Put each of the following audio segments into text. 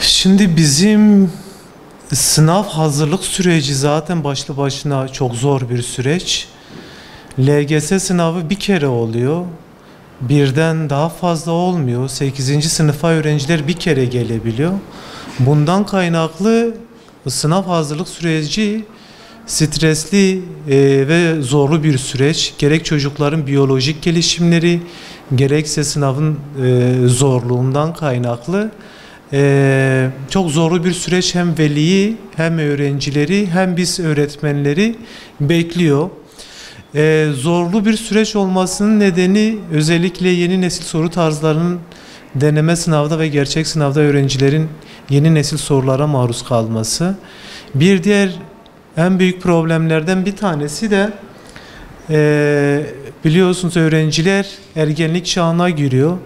Şimdi bizim sınav hazırlık süreci zaten başlı başına çok zor bir süreç. LGS sınavı bir kere oluyor. Birden daha fazla olmuyor. 8. sınıfa öğrenciler bir kere gelebiliyor. Bundan kaynaklı sınav hazırlık süreci stresli ve zorlu bir süreç. Gerek çocukların biyolojik gelişimleri, gerekse sınavın zorluğundan kaynaklı çok zorlu bir süreç hem veliyi hem öğrencileri hem biz öğretmenleri bekliyor. Zorlu bir süreç olmasının nedeni özellikle yeni nesil soru tarzlarının deneme sınavda ve gerçek sınavda öğrencilerin yeni nesil sorulara maruz kalması. Bir diğer en büyük problemlerden bir tanesi de biliyorsunuz öğrenciler ergenlik çağına giriyor.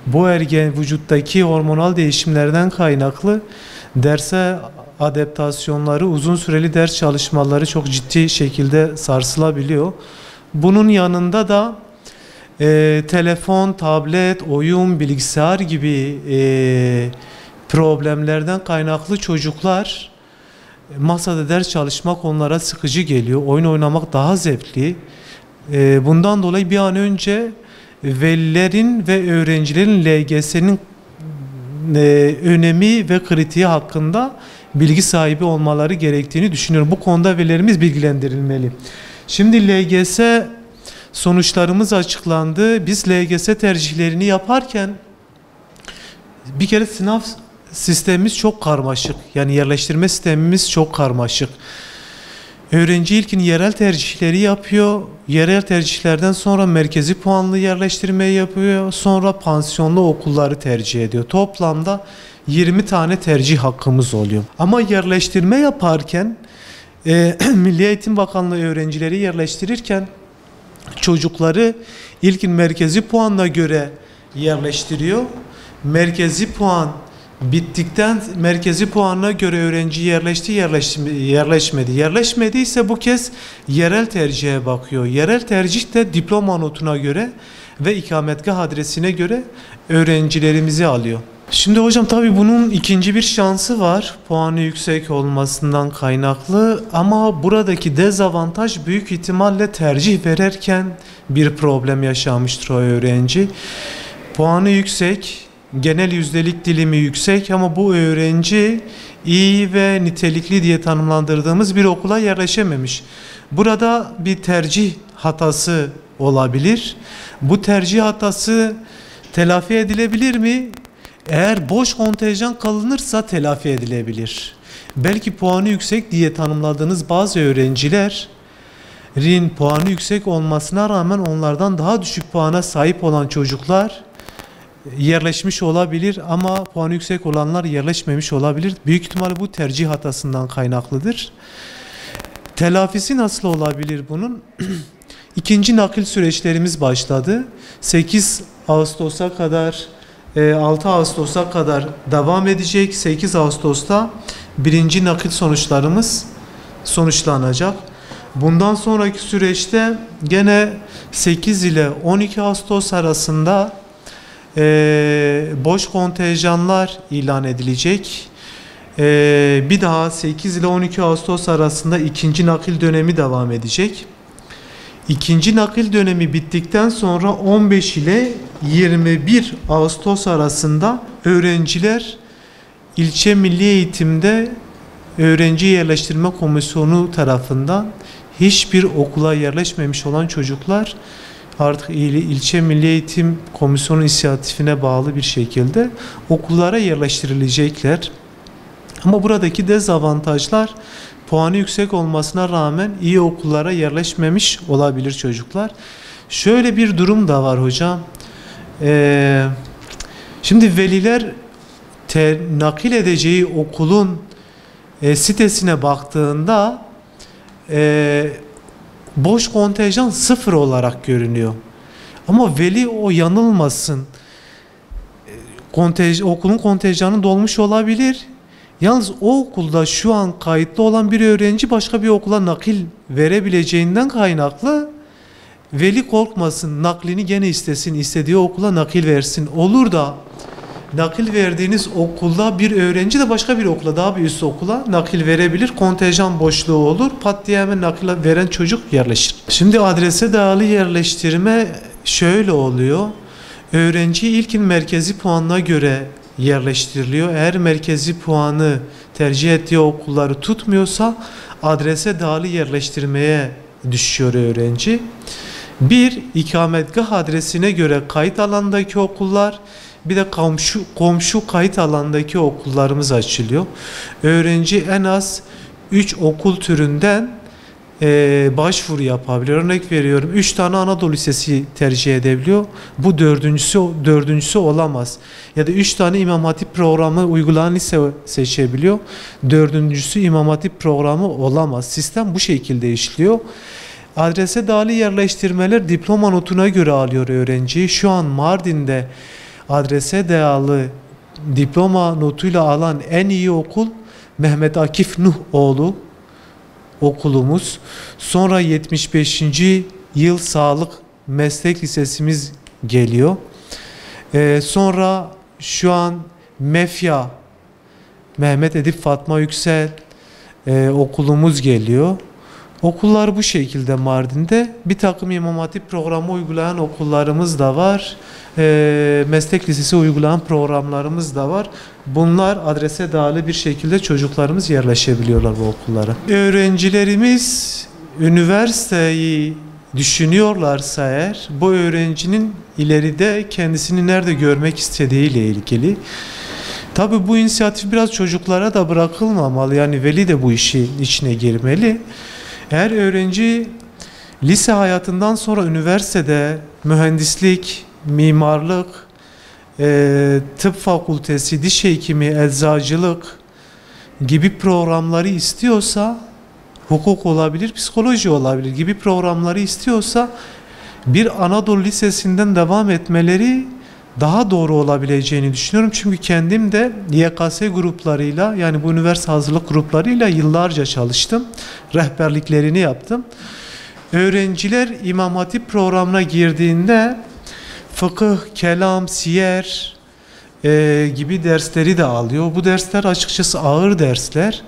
Bu vücuttaki hormonal değişimlerden kaynaklı derse adaptasyonları, uzun süreli ders çalışmaları çok ciddi şekilde sarsılabiliyor. Bunun yanında da telefon, tablet, oyun, bilgisayar gibi problemlerden kaynaklı çocuklar masada ders çalışmak onlara sıkıcı geliyor. Oyun oynamak daha zevkli. Bundan dolayı bir an önce velilerin ve öğrencilerin LGS'nin önemi ve kritiği hakkında bilgi sahibi olmaları gerektiğini düşünüyorum. Bu konuda velilerimiz bilgilendirilmeli. Şimdi LGS sonuçlarımız açıklandı. Biz LGS tercihlerini yaparken bir kere sınav sistemimiz çok karmaşık. Yani yerleştirme sistemimiz çok karmaşık. Öğrenci ilkin yerel tercihleri yapıyor. Yerel tercihlerden sonra merkezi puanlı yerleştirmeyi yapıyor. Sonra pansiyonlu okulları tercih ediyor. Toplamda 20 tane tercih hakkımız oluyor. Ama yerleştirme yaparken Milli Eğitim Bakanlığı öğrencileri yerleştirirken çocukları ilkin merkezi puanına göre yerleştiriyor. Merkezi puan bittikten merkezi puanına göre öğrenci yerleşti, yerleşmedi. Yerleşmediyse bu kez yerel tercihe bakıyor. Yerel tercih de diploma notuna göre ve ikametgah adresine göre öğrencilerimizi alıyor. Şimdi hocam tabii bunun ikinci bir şansı var. Puanı yüksek olmasından kaynaklı ama buradaki dezavantaj büyük ihtimalle tercih verirken bir problem yaşamıştır o öğrenci. Puanı yüksek, genel yüzdelik dilimi yüksek ama bu öğrenci iyi ve nitelikli diye tanımlandırdığımız bir okula yerleşememiş. Burada bir tercih hatası olabilir. Bu tercih hatası telafi edilebilir mi? Eğer boş kontenjan kalınırsa telafi edilebilir. Belki puanı yüksek diye tanımladığınız bazı öğrencilerin puanı yüksek olmasına rağmen onlardan daha düşük puana sahip olan çocuklar yerleşmiş olabilir ama puanı yüksek olanlar yerleşmemiş olabilir. Büyük ihtimalle bu tercih hatasından kaynaklıdır. Telafisi nasıl olabilir bunun? İkinci nakil süreçlerimiz başladı. 8 Ağustos'a kadar 6 Ağustos'a kadar devam edecek. 8 Ağustos'ta birinci nakil sonuçlarımız sonuçlanacak. Bundan sonraki süreçte gene 8 ile 12 Ağustos arasında boş kontenjanlar ilan edilecek. Bir daha 8 ile 12 Ağustos arasında ikinci nakil dönemi devam edecek. İkinci nakil dönemi bittikten sonra 15 ile 21 Ağustos arasında öğrenciler ilçe milli eğitimde öğrenci yerleştirme komisyonu tarafından hiçbir okula yerleşmemiş olan çocuklar artık ilçe milli eğitim komisyonu inisiyatifine bağlı bir şekilde okullara yerleştirilecekler. Ama buradaki dezavantajlar puanı yüksek olmasına rağmen iyi okullara yerleşmemiş olabilir çocuklar. Şöyle bir durum da var hocam. Şimdi veliler nakil edeceği okulun sitesine baktığında boş kontenjan 0 olarak görünüyor. Ama veli o yanılmasın. Okulun kontenjanı dolmuş olabilir. Yalnız o okulda şu an kayıtlı olan bir öğrenci başka bir okula nakil verebileceğinden kaynaklı veli korkmasın, naklini gene istesin, istediği okula nakil versin. Olur da nakil verdiğiniz okulda bir öğrenci de başka bir okula, daha bir üst okula nakil verebilir. Kontenjan boşluğu olur. Pat diye hemen nakil veren çocuk yerleşir. Şimdi adrese dayalı yerleştirme şöyle oluyor. Öğrenci ilkin merkezi puanına göre yerleştiriliyor. Eğer merkezi puanı tercih ettiği okulları tutmuyorsa adrese dayalı yerleştirmeye düşüyor öğrenci. Bir, ikametgah adresine göre kayıt alandaki okullar, bir de komşu kayıt alandaki okullarımız açılıyor. Öğrenci en az 3 okul türünden başvuru yapabilir. Örnek veriyorum, 3 tane Anadolu Lisesi tercih edebiliyor. Bu dördüncüsü olamaz. Ya da 3 tane İmam Hatip programı uygulayan lise seçebiliyor. Dördüncüsü İmam Hatip programı olamaz. Sistem bu şekilde işliyor. Adrese dayalı yerleştirmeler diploma notuna göre alıyor öğrenciyi. Şu an Mardin'de adrese dayalı diploma notuyla alan en iyi okul Mehmet Akif Nuhoğlu okulumuz. Sonra 75. yıl Sağlık Meslek Lisesimiz geliyor. Sonra şu an MEFYA Mehmet Edip Fatma Yüksel okulumuz geliyor. Okullar bu şekilde Mardin'de. Bir takım İmam Hatip programı uygulayan okullarımız da var. Meslek lisesi uygulayan programlarımız da var. Bunlar adrese dayalı bir şekilde çocuklarımız yerleşebiliyorlar bu okullara. Öğrencilerimiz üniversiteyi düşünüyorlarsa eğer, bu öğrencinin ileride kendisini nerede görmek istediğiyle ilgili. Tabii bu inisiyatif biraz çocuklara da bırakılmamalı. Yani veli de bu işin içine girmeli. Eğer öğrenci lise hayatından sonra üniversitede mühendislik, mimarlık, tıp fakültesi, diş hekimi, eczacılık gibi programları istiyorsa, hukuk olabilir, psikoloji olabilir gibi programları istiyorsa bir Anadolu Lisesi'nden devam etmeleri daha doğru olabileceğini düşünüyorum. Çünkü kendim de YKS gruplarıyla, yani bu üniversite hazırlık gruplarıyla yıllarca çalıştım. Rehberliklerini yaptım. Öğrenciler İmam Hatip programına girdiğinde fıkıh, kelam, siyer gibi dersleri de alıyor. Bu dersler açıkçası ağır dersler.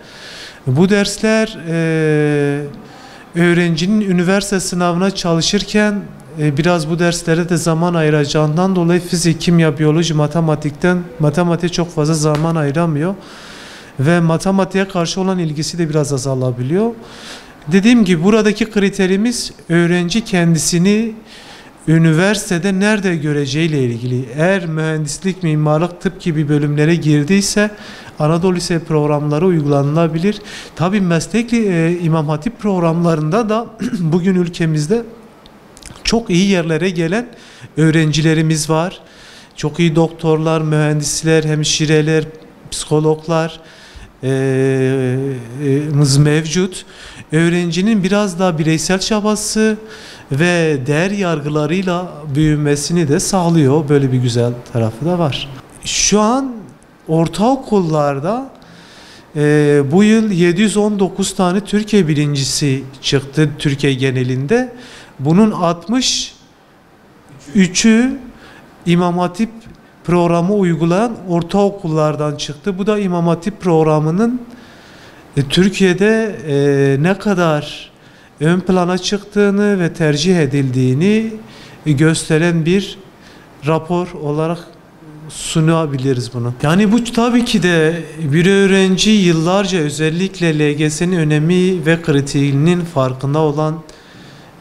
Bu dersler öğrencinin üniversite sınavına çalışırken biraz bu derslere de zaman ayıracağından dolayı fizik, kimya, biyoloji, matematiğe çok fazla zaman ayıramıyor. Ve matematiğe karşı olan ilgisi de biraz azalabiliyor. Dediğim gibi buradaki kriterimiz öğrenci kendisini üniversitede nerede göreceğiyle ilgili. Eğer mühendislik, mimarlık, tıp gibi bölümlere girdiyse Anadolu Lise programları uygulanabilir. Tabii meslekli İmam Hatip programlarında da bugün ülkemizde çok iyi yerlere gelen öğrencilerimiz var. Çok iyi doktorlar, mühendisler, hemşireler, psikologlar mevcut. Öğrencinin biraz daha bireysel çabası ve değer yargılarıyla büyümesini de sağlıyor. Böyle bir güzel tarafı da var. Şu an ortaokullarda bu yıl 719 tane Türkiye birincisi çıktı Türkiye genelinde. Bunun 63'ü İmam Hatip programı uygulayan ortaokullardan çıktı. Bu da İmam Hatip programının Türkiye'de ne kadar ön plana çıktığını ve tercih edildiğini gösteren bir rapor olarak sunabiliriz bunu. Yani bu tabii ki de bir öğrenci yıllarca özellikle LGS'nin önemi ve kritiğinin farkında olan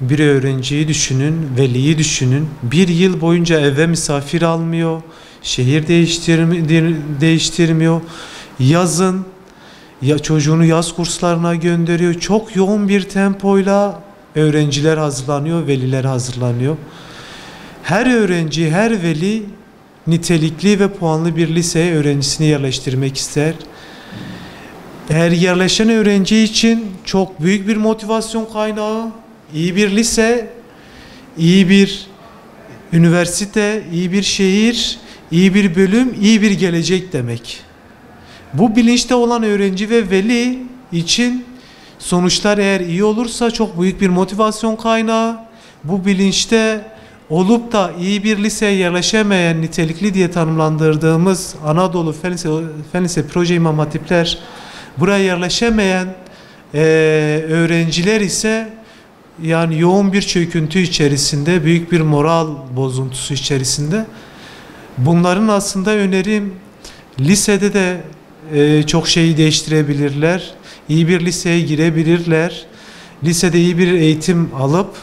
bir öğrenciyi düşünün, veliyi düşünün. Bir yıl boyunca eve misafir almıyor, şehir değiştirmiyor. Yazın çocuğunu yaz kurslarına gönderiyor. Çok yoğun bir tempoyla öğrenciler hazırlanıyor, veliler hazırlanıyor. Her öğrenci, her veli nitelikli ve puanlı bir liseye öğrencisini yerleştirmek ister. Eğer yerleşen öğrenci için çok büyük bir motivasyon kaynağı, iyi bir lise, iyi bir üniversite, iyi bir şehir, iyi bir bölüm, iyi bir gelecek demek. Bu bilinçte olan öğrenci ve veli için sonuçlar eğer iyi olursa çok büyük bir motivasyon kaynağı. Bu bilinçte olup da iyi bir liseye yerleşemeyen, nitelikli diye tanımlandırdığımız Anadolu Fen Lise Proje İmam Hatipler, buraya yerleşemeyen öğrenciler ise yani yoğun bir çöküntü içerisinde, büyük bir moral bozuntusu içerisinde. Bunların aslında önerim, lisede de çok şeyi değiştirebilirler. İyi bir liseye girebilirler. Lisede iyi bir eğitim alıp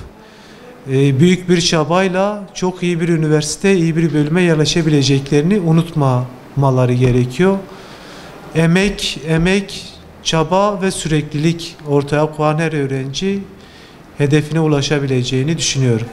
büyük bir çabayla çok iyi bir üniversite, iyi bir bölüme yerleşebileceklerini unutmamaları gerekiyor. Emek, çaba ve süreklilik ortaya koyan her öğrenci hedefine ulaşabileceğini düşünüyorum.